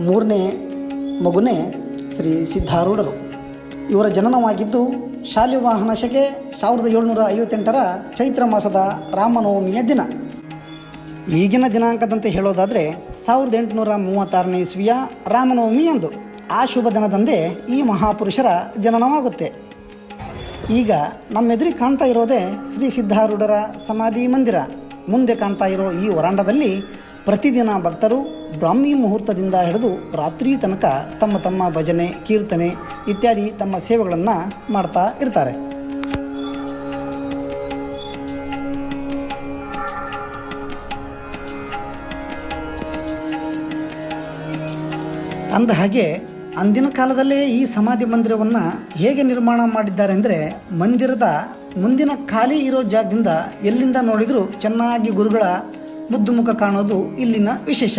ಮೂರನೇ ಮಗುನೇ ಶ್ರೀ ಸಿದ್ಧಾರೂಢರು. ಇವರ ಜನನವಾಗಿದ್ದು ಶಾಲಿವಾಹನ ಶಕೆ 1758 ಚೈತ್ರ ಮಾಸದ ರಾಮನವಮಿಯ ದಿನ. ಈಗಿನ ದಿನಾಂಕದಂತೆ ಹೇಳೋದಾದರೆ 1836ನೇ ಇಸ್ವಿಯ ರಾಮನವಮಿ ಎಂದು. ಆ ಶುಭ ದಿನದಂದೇ ಈ ಮಹಾಪುರುಷರ ಜನನವಾಗುತ್ತೆ. ಈಗ ನಮ್ಮೆದುರಿಗೆ ಕಾಣ್ತಾ ಇರೋದೇ ಶ್ರೀ ಸಿದ್ಧಾರೂಢರ ಸಮಾಧಿ ಮಂದಿರ. ಮುಂದೆ ಕಾಣ್ತಾ ಇರೋ ಈ ವರಾಂಡದಲ್ಲಿ ಪ್ರತಿದಿನ ಭಕ್ತರು ಬ್ರಾಹ್ಮಿ ಮುಹೂರ್ತದಿಂದ ಹಿಡಿದು ರಾತ್ರಿ ತನಕ ತಮ್ಮ ತಮ್ಮ ಭಜನೆ, ಕೀರ್ತನೆ ಇತ್ಯಾದಿ ತಮ್ಮ ಸೇವೆಗಳನ್ನು ಮಾಡ್ತಾ ಇರ್ತಾರೆ. ಅಂದ ಹಾಗೆ ಅಂದಿನ ಕಾಲದಲ್ಲೇ ಈ ಸಮಾಧಿ ಮಂದಿರವನ್ನು ಹೇಗೆ ನಿರ್ಮಾಣ ಮಾಡಿದ್ದಾರೆ ಅಂದರೆ, ಮಂದಿರದ ಮುಂದಿನ ಖಾಲಿ ಇರೋ ಜಾಗದಿಂದ ಎಲ್ಲಿಂದ ನೋಡಿದರೂ ಚೆನ್ನಾಗಿ ಗುರುಗಳ ಮುದ್ದು ಮುಖ ಕಾಣೋದು ಇಲ್ಲಿನ ವಿಶೇಷ.